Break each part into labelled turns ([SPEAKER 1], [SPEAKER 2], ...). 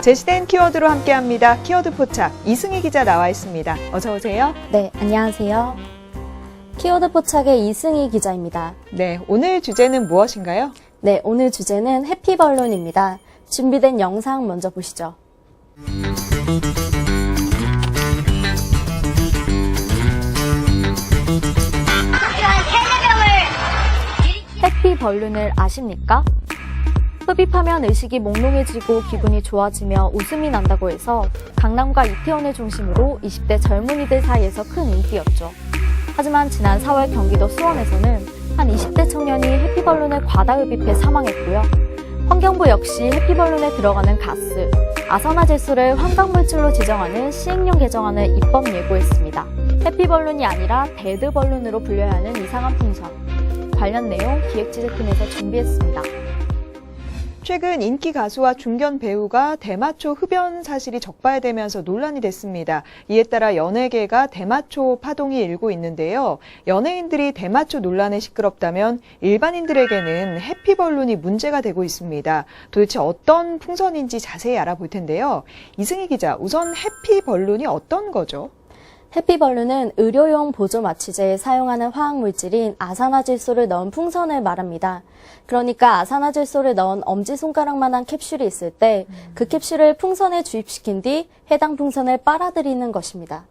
[SPEAKER 1] 제시된 키워드로 함께합니다. 키워드 포착 이승희 기자 나와 있습니다. 어서 오세요.
[SPEAKER 2] 네, 안녕하세요. 키워드 포착의 이승희 기자입니다.
[SPEAKER 1] 네, 오늘 주제는 무엇인가요?
[SPEAKER 2] 네, 오늘 주제는 해피벌룬입니다. 준비된 영상 먼저 보시죠. 해피벌룬을 아십니까? 흡입하면 의식이 몽롱해지고 기분이 좋아지며 웃음이 난다고 해서 강남과 이태원을 중심으로 20대 젊은이들 사이에서 큰 인기였죠. 하지만 지난 4월 경기도 수원에서는 한 20대 청년이 해피벌룬을 과다 흡입해 사망했고요. 환경부 역시 해피벌룬에 들어가는 가스, 아산화질소를 환각물질로 지정하는 시행령 개정안을 입법 예고했습니다. 해피벌룬이 아니라 배드벌룬으로 불려야 하는 이상한 풍선. 관련 내용 기획지재팀에서 준비했습니다.
[SPEAKER 1] 최근 인기 가수와 중견 배우가 대마초 흡연 사실이 적발되면서 논란이 됐습니다. 이에 따라 연예계가 대마초 파동이 일고 있는데요. 연예인들이 대마초 논란에 시끄럽다면 일반인들에게는 해피벌룬이 문제가 되고 있습니다. 도대체 어떤 풍선인지 자세히 알아볼 텐데요. 이승희 기자, 우선 해피벌룬이 어떤 거죠?
[SPEAKER 2] 해피벌룬은 의료용 보조 마취제에 사용하는 화학물질인 아산화질소를 넣은 풍선을 말합니다. 그러니까 아산화질소를 넣은 엄지손가락만한 캡슐이 있을 때 그 캡슐을 풍선에 주입시킨 뒤 해당 풍선을 빨아들이는 것입니다.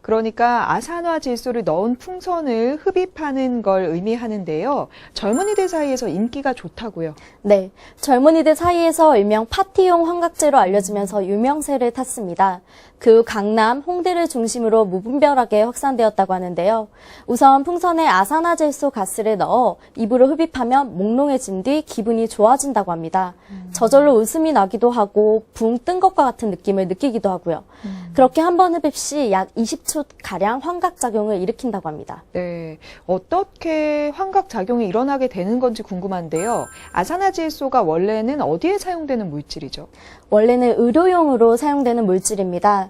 [SPEAKER 1] 그러니까 아산화질소를 넣은 풍선을 흡입하는 걸 의미하는데요. 젊은이들 사이에서 인기가 좋다고요?
[SPEAKER 2] 네, 젊은이들 사이에서 일명 파티용 환각제로 알려지면서 유명세를 탔습니다. 그 후 강남, 홍대를 중심으로 무분별하게 확산되었다고 하는데요. 우선 풍선에 아산화질소 가스를 넣어 입으로 흡입하면 몽롱해진 뒤 기분이 좋아진다고 합니다. 저절로 웃음이 나기도 하고 붕 뜬 것과 같은 느낌을 느끼기도 하고요. 그렇게 한 번 흡입 시 약 20초가량 환각작용을 일으킨다고 합니다.
[SPEAKER 1] 네, 어떻게 환각작용이 일어나게 되는 건지 궁금한데요. 아산화질소가 원래는 어디에 사용되는 물질이죠?
[SPEAKER 2] 원래는 의료용으로 사용되는 물질입니다.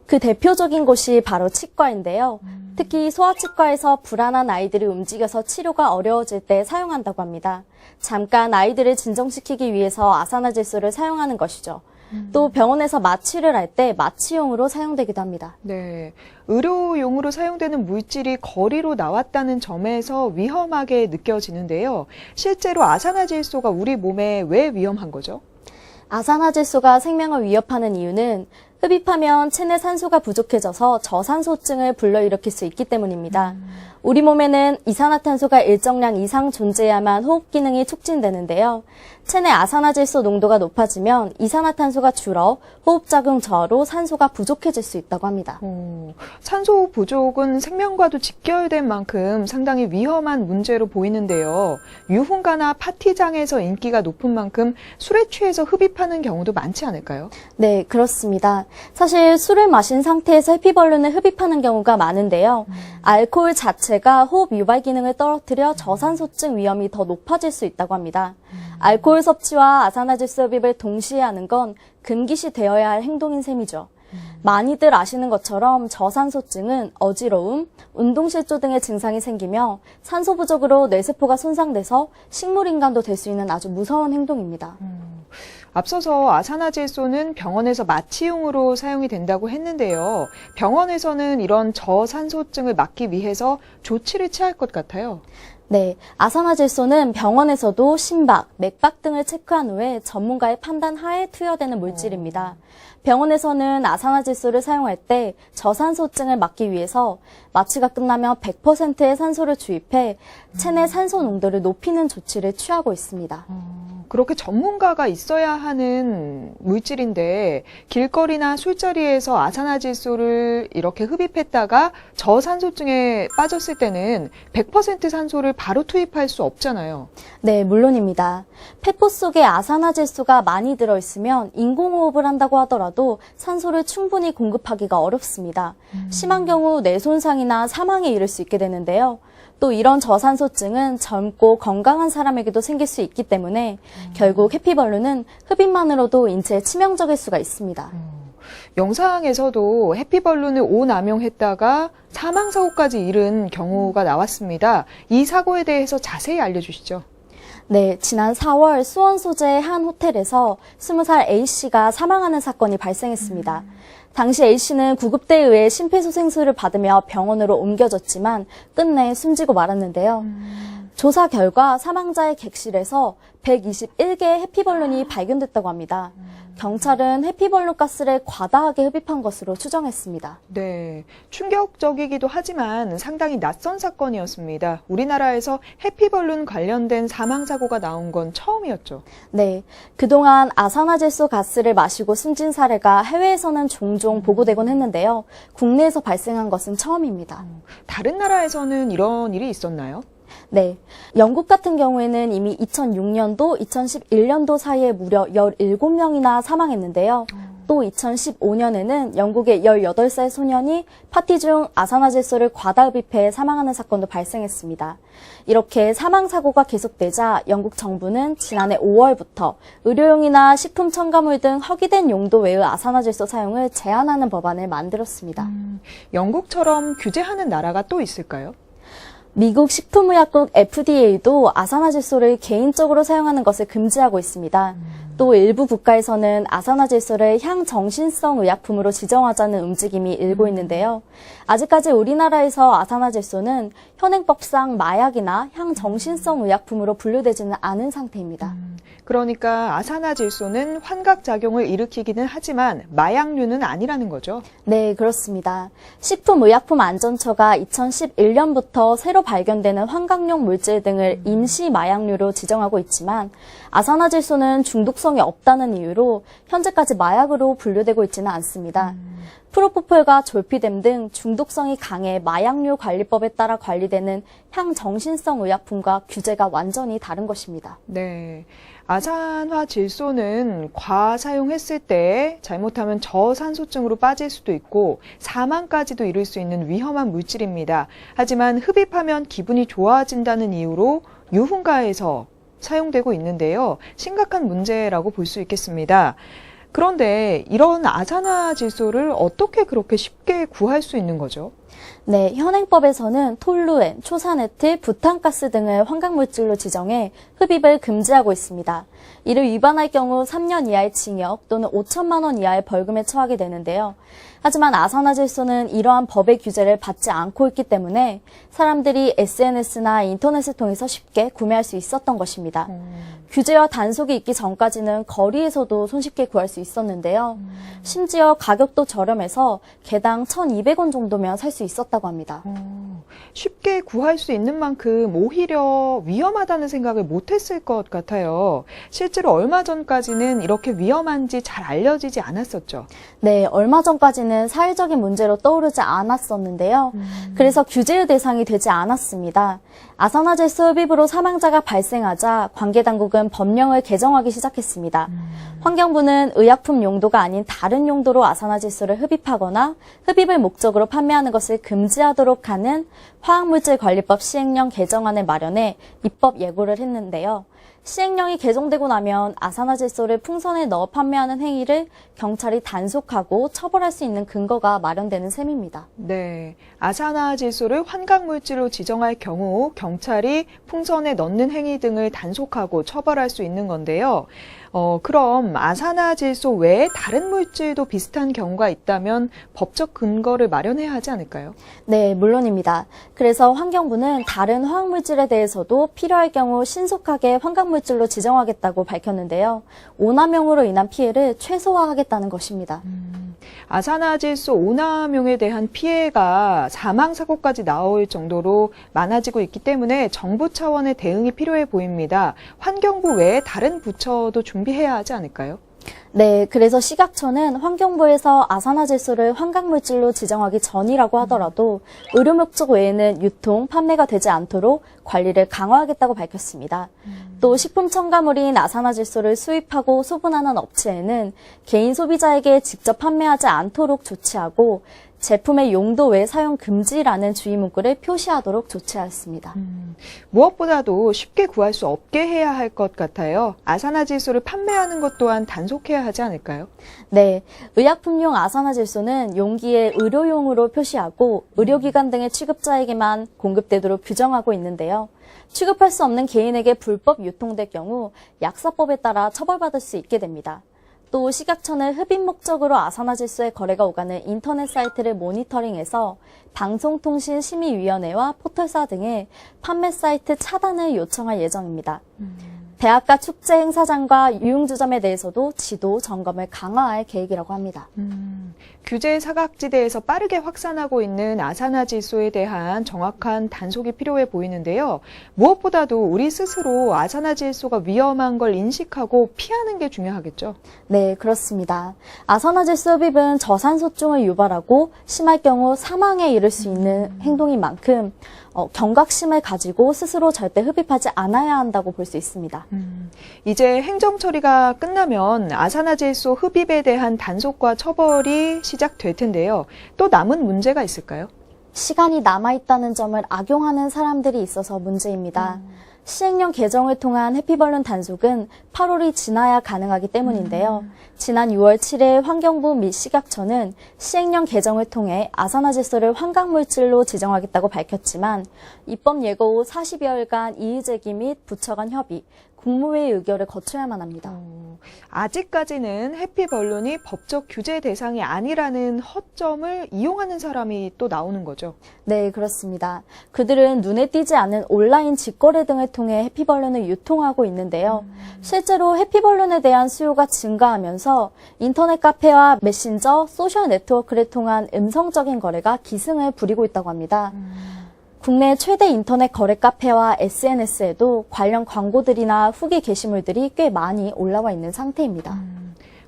[SPEAKER 2] 그 대표적인 곳이 바로 치과인데요. 특히 소아치과에서 불안한 아이들이 움직여서 치료가 어려워질 때 사용한다고 합니다. 잠깐 아이들을 진정시키기 위해서 아산화질소를 사용하는 것이죠. 또 병원에서 마취를 할 때 마취용으로 사용되기도 합니다.
[SPEAKER 1] 네, 의료용으로 사용되는 물질이 거리로 나왔다는 점에서 위험하게 느껴지는데요. 실제로 아산화질소가 우리 몸에 왜 위험한 거죠?
[SPEAKER 2] 아산화질소가 생명을 위협하는 이유는 흡입하면 체내 산소가 부족해져서 저산소증을 불러일으킬 수 있기 때문입니다. 우리 몸에는 이산화탄소가 일정량 이상 존재해야만 호흡 기능이 촉진되는데요. 체내 아산화질소 농도가 높아지면 이산화탄소가 줄어 호흡작용 저하로 산소가 부족해질 수 있다고 합니다.
[SPEAKER 1] 산소 부족은 생명과도 직결된 만큼 상당히 위험한 문제로 보이는데요. 유흥가나 파티장에서 인기가 높은 만큼 술에 취해서 흡입하는 경우도 많지 않을까요?
[SPEAKER 2] 네, 그렇습니다. 사실 술을 마신 상태에서 해피벌룬을 흡입하는 경우가 많은데요. 알코올 자체가 호흡 유발 기능을 떨어뜨려 저산소증 위험이 더 높아질 수 있다고 합니다. 알코올 섭취와 아산화질소 흡입을 동시에 하는 건 금기시 되어야 할 행동인 셈이죠. 많이들 아시는 것처럼 저산소증은 어지러움, 운동실조 등의 증상이 생기며 산소 부족으로 뇌세포가 손상돼서 식물인간도 될 수 있는 아주 무서운 행동입니다.
[SPEAKER 1] 앞서서 아산화질소는 병원에서 마취용으로 사용이 된다고 했는데요. 병원에서는 이런 저산소증을 막기 위해서 조치를 취할 것 같아요.
[SPEAKER 2] 네, 아산화질소는 병원에서도 심박, 맥박 등을 체크한 후에 전문가의 판단 하에 투여되는 물질입니다. 병원에서는 아산화질소를 사용할 때 저산소증을 막기 위해서 마취가 끝나면 100%의 산소를 주입해 체내 산소 농도를 높이는 조치를 취하고 있습니다.
[SPEAKER 1] 그렇게 전문가가 있어야 하는 물질인데 길거리나 술자리에서 아산화질소를 이렇게 흡입했다가 저산소증에 빠졌을 때는 100% 산소를 바로 투입할 수 없잖아요.
[SPEAKER 2] 네, 물론입니다. 폐포 속에 아산화질소가 많이 들어있으면 인공호흡을 한다고 하더라도 산소를 충분히 공급하기가 어렵습니다. 심한 경우 뇌 손상이나 사망에 이를 수 있게 되는데요. 또 이런 저산소증은 젊고 건강한 사람에게도 생길 수 있기 때문에 결국 해피벌룬은 흡입만으로도 인체에 치명적일 수가 있습니다.
[SPEAKER 1] 영상에서도 해피벌룬을 오남용했다가 사망사고까지 이른 경우가 나왔습니다. 이 사고에 대해서 자세히 알려주시죠.
[SPEAKER 2] 네, 지난 4월 수원 소재의 한 호텔에서 20살 A씨가 사망하는 사건이 발생했습니다. 당시 A씨는 구급대에 의해 심폐소생술을 받으며 병원으로 옮겨졌지만 끝내 숨지고 말았는데요. 조사 결과 사망자의 객실에서 121개의 해피벌룬이 발견됐다고 합니다. 경찰은 해피벌룬 가스를 과다하게 흡입한 것으로 추정했습니다.
[SPEAKER 1] 네, 충격적이기도 하지만 상당히 낯선 사건이었습니다. 우리나라에서 해피벌룬 관련된 사망사고가 나온 건 처음이었죠.
[SPEAKER 2] 네, 그동안 아산화질소 가스를 마시고 숨진 사례가 해외에서는 종종 보고되곤 했는데요. 국내에서 발생한 것은 처음입니다.
[SPEAKER 1] 다른 나라에서는 이런 일이 있었나요?
[SPEAKER 2] 네, 영국 같은 경우에는 이미 2006년도, 2011년도 사이에 무려 17명이나 사망했는데요. 또 2015년에는 영국의 18살 소년이 파티 중 아산화질소를 과다 흡입해 사망하는 사건도 발생했습니다. 이렇게 사망사고가 계속되자 영국 정부는 지난해 5월부터 의료용이나 식품 첨가물 등 허기된 용도 외의 아산화질소 사용을 제한하는 법안을 만들었습니다.
[SPEAKER 1] 영국처럼 규제하는 나라가 또 있을까요?
[SPEAKER 2] 미국 식품의약국 FDA도 아산화질소를 개인적으로 사용하는 것을 금지하고 있습니다. 또 일부 국가에서는 아산화질소를 향정신성 의약품으로 지정하자는 움직임이 일고 있는데요. 아직까지 우리나라에서 아산화질소는 현행법상 마약이나 향정신성 의약품으로 분류되지는 않은 상태입니다.
[SPEAKER 1] 그러니까 아산화질소는 환각작용을 일으키기는 하지만 마약류는 아니라는 거죠?
[SPEAKER 2] 네, 그렇습니다. 식품의약품안전처가 2011년부터 새로 발견되는 환각용 물질 등을 임시 마약류로 지정하고 있지만 아산화질소는 중독성이 없다는 이유로 현재까지 마약으로 분류되고 있지는 않습니다. 프로포폴과 졸피뎀 등 중독성이 강해 마약류 관리법에 따라 관리되는 향정신성 의약품과 규제가 완전히 다른 것입니다.
[SPEAKER 1] 네. 아산화질소는 과사용했을 때 잘못하면 저산소증으로 빠질 수도 있고 사망까지도 이를 수 있는 위험한 물질입니다. 하지만 흡입하면 기분이 좋아진다는 이유로 유흥가에서 사용되고 있는데요. 심각한 문제라고 볼 수 있겠습니다. 그런데 이런 아산화질소를 어떻게 그렇게 쉽게 구할 수 있는 거죠?
[SPEAKER 2] 네, 현행법에서는 톨루엔, 초산에틸, 부탄가스 등을 환각물질로 지정해 흡입을 금지하고 있습니다. 이를 위반할 경우 3년 이하의 징역 또는 5천만 원 이하의 벌금에 처하게 되는데요. 하지만 아산화질소는 이러한 법의 규제를 받지 않고 있기 때문에 사람들이 SNS나 인터넷을 통해서 쉽게 구매할 수 있었던 것입니다. 규제와 단속이 있기 전까지는 거리에서도 손쉽게 구할 수 있었는데요. 심지어 가격도 저렴해서 개당 1,200원 정도면 살 수 있었다고 합니다.
[SPEAKER 1] 쉽게 구할 수 있는 만큼 오히려 위험하다는 생각을 못했을 것 같아요. 실제로 얼마 전까지는 이렇게 위험한지 잘 알려지지 않았었죠.
[SPEAKER 2] 네, 얼마 전까지는 사회적인 문제로 떠오르지 않았었는데요. 그래서 규제의 대상이 되지 않았습니다. 아산화질소 흡입으로 사망자가 발생하자 관계당국은 법령을 개정하기 시작했습니다. 환경부는 의약품 용도가 아닌 다른 용도로 아산화질소를 흡입하거나 흡입을 목적으로 판매하는 것을 금지하도록 하는 화학물질관리법 시행령 개정안을 마련해 입법 예고를 했는데요. 시행령이 개정되고 나면 아산화질소를 풍선에 넣어 판매하는 행위를 경찰이 단속하고 처벌할 수 있는 근거가 마련되는 셈입니다.
[SPEAKER 1] 네, 아산화질소를 환각물질로 지정할 경우 경찰이 풍선에 넣는 행위 등을 단속하고 처벌할 수 있는 건데요. 그럼 아산화질소 외에 다른 물질도 비슷한 경우가 있다면 법적 근거를 마련해야 하지 않을까요?
[SPEAKER 2] 네, 물론입니다. 그래서 환경부는 다른 화학물질에 대해서도 필요할 경우 신속하게 환각물질로 지정하겠다고 밝혔는데요. 오남용으로 인한 피해를 최소화하겠다는 것입니다.
[SPEAKER 1] 아산화질소 오남용에 대한 피해가 사망사고까지 나올 정도로 많아지고 있기 때문에 정부 차원의 대응이 필요해 보입니다. 환경부 외에 다른 부처도 준비해야 하지 않을까요?
[SPEAKER 2] 네, 그래서 식약처는 환경부에서 아산화질소를 환각물질로 지정하기 전이라고 하더라도 의료 목적 외에는 유통, 판매가 되지 않도록 관리를 강화하겠다고 밝혔습니다. 또 식품 첨가물인 아산화질소를 수입하고 소분하는 업체에는 개인 소비자에게 직접 판매하지 않도록 조치하고 제품의 용도 외 사용 금지라는 주의 문구를 표시하도록 조치하였습니다.
[SPEAKER 1] 무엇보다도 쉽게 구할 수 없게 해야 할 것 같아요. 아산화질소를 판매하는 것 또한 단속해야 하지 않을까요?
[SPEAKER 2] 네, 의약품용 아산화질소는 용기에 의료용으로 표시하고 의료기관 등의 취급자에게만 공급되도록 규정하고 있는데요. 취급할 수 없는 개인에게 불법 유통될 경우 약사법에 따라 처벌받을 수 있게 됩니다. 또 식약처는 흡입 목적으로 아산화질소의 거래가 오가는 인터넷 사이트를 모니터링해서 방송통신심의위원회와 포털사 등의 판매 사이트 차단을 요청할 예정입니다. 대학가 축제 행사장과 유흥주점에 대해서도 지도 점검을 강화할 계획이라고 합니다.
[SPEAKER 1] 규제 사각지대에서 빠르게 확산하고 있는 아산화질소에 대한 정확한 단속이 필요해 보이는데요. 무엇보다도 우리 스스로 아산화질소가 위험한 걸 인식하고 피하는 게 중요하겠죠.
[SPEAKER 2] 네, 그렇습니다. 아산화질소 흡입은 저산소증을 유발하고 심할 경우 사망에 이를 수 있는 행동인 만큼 경각심을 가지고 스스로 절대 흡입하지 않아야 한다고 볼 수 있습니다.
[SPEAKER 1] 이제 행정 처리가 끝나면 아산화질소 흡입에 대한 단속과 처벌이 시작될 텐데요. 또 남은 문제가 있을까요?
[SPEAKER 2] 시간이 남아있다는 점을 악용하는 사람들이 있어서 문제입니다. 시행령 개정을 통한 해피벌룬 단속은 8월이 지나야 가능하기 때문인데요. 지난 6월 7일 환경부 및 식약처는 시행령 개정을 통해 아산화질소를 환각물질로 지정하겠다고 밝혔지만 입법 예고 후 40여일간 이의제기 및 부처 간 협의, 국무회의 의결을 거쳐야만 합니다.
[SPEAKER 1] 아직까지는 해피벌룬이 법적 규제 대상이 아니라는 허점을 이용하는 사람이 또 나오는 거죠.
[SPEAKER 2] 네, 그렇습니다. 그들은 눈에 띄지 않는 온라인 직거래 등을 통해 해피벌룬을 유통하고 있는데요. 실제로 해피벌룬에 대한 수요가 증가하면서 인터넷 카페와 메신저, 소셜 네트워크를 통한 음성적인 거래가 기승을 부리고 있다고 합니다. 국내 최대 인터넷 거래 카페와 SNS에도 관련 광고들이나 후기 게시물들이 꽤 많이 올라와 있는 상태입니다.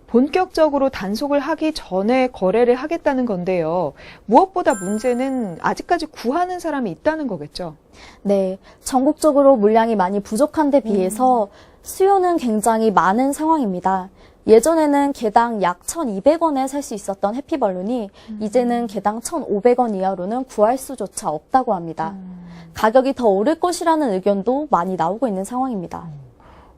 [SPEAKER 1] 본격적으로 단속을 하기 전에 거래를 하겠다는 건데요. 무엇보다 문제는 아직까지 구하는 사람이 있다는 거겠죠.
[SPEAKER 2] 네, 전국적으로 물량이 많이 부족한 데 비해서 수요는 굉장히 많은 상황입니다. 예전에는 개당 약 1,200원에 살 수 있었던 해피벌룬이 이제는 개당 1,500원 이하로는 구할 수조차 없다고 합니다. 가격이 더 오를 것이라는 의견도 많이 나오고 있는 상황입니다.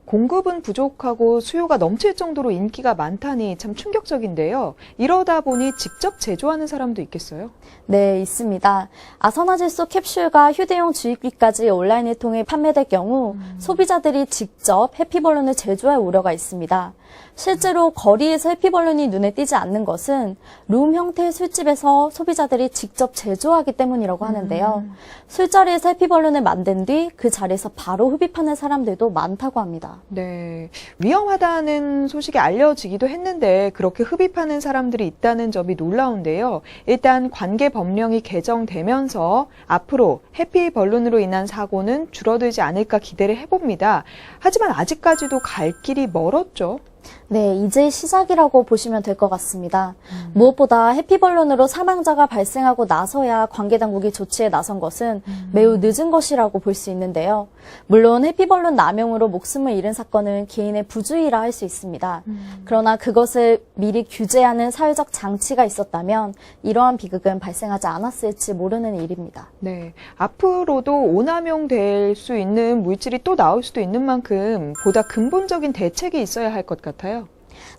[SPEAKER 1] 공급은 부족하고 수요가 넘칠 정도로 인기가 많다니 참 충격적인데요. 이러다 보니 직접 제조하는 사람도 있겠어요?
[SPEAKER 2] 네, 있습니다. 아산화질소 캡슐과 휴대용 주입기까지 온라인을 통해 판매될 경우 소비자들이 직접 해피벌룬을 제조할 우려가 있습니다. 실제로 거리에서 해피벌룬이 눈에 띄지 않는 것은 룸 형태의 술집에서 소비자들이 직접 제조하기 때문이라고 하는데요. 술자리에서 해피벌룬을 만든 뒤 그 자리에서 바로 흡입하는 사람들도 많다고 합니다.
[SPEAKER 1] 네, 위험하다는 소식이 알려지기도 했는데 그렇게 흡입하는 사람들이 있다는 점이 놀라운데요. 일단 관계 법령이 개정되면서 앞으로 해피벌룬으로 인한 사고는 줄어들지 않을까 기대를 해봅니다. 하지만 아직까지도 갈 길이 멀었죠.
[SPEAKER 2] 네, 이제 시작이라고 보시면 될 것 같습니다. 무엇보다 해피벌룬으로 사망자가 발생하고 나서야 관계당국이 조치에 나선 것은 매우 늦은 것이라고 볼 수 있는데요. 물론 해피벌룬 남용으로 목숨을 잃은 사건은 개인의 부주의라 할 수 있습니다. 그러나 그것을 미리 규제하는 사회적 장치가 있었다면 이러한 비극은 발생하지 않았을지 모르는 일입니다.
[SPEAKER 1] 네, 앞으로도 오남용될 수 있는 물질이 또 나올 수도 있는 만큼 보다 근본적인 대책이 있어야 할 것 같아요.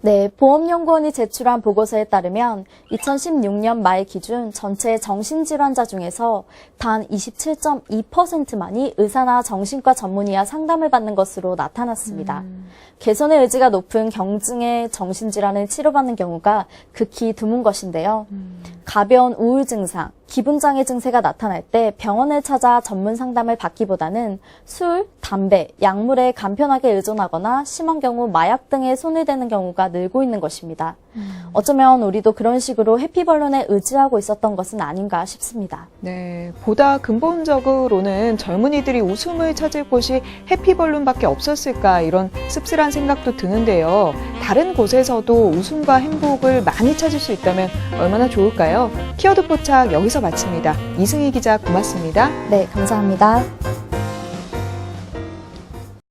[SPEAKER 2] 네, 보험연구원이 제출한 보고서에 따르면 2016년 말 기준 전체 정신질환자 중에서 단 27.2%만이 의사나 정신과 전문의와 상담을 받는 것으로 나타났습니다. 개선의 의지가 높은 경증의 정신질환을 치료받는 경우가 극히 드문 것인데요. 가벼운 우울 증상, 기분장애 증세가 나타날 때 병원을 찾아 전문 상담을 받기보다는 술, 담배, 약물에 간편하게 의존하거나 심한 경우 마약 등에 손을 대는 경우가 늘고 있는 것입니다. 어쩌면 우리도 그런 식으로 해피벌룬에 의지하고 있었던 것은 아닌가 싶습니다.
[SPEAKER 1] 네, 보다 근본적으로는 젊은이들이 웃음을 찾을 곳이 해피벌룬밖에 없었을까 이런 씁쓸한 생각도 드는데요. 다른 곳에서도 웃음과 행복을 많이 찾을 수 있다면 얼마나 좋을까요? 키워드 포착 여기서 마칩니다. 이승희 기자 고맙습니다.
[SPEAKER 2] 네, 감사합니다.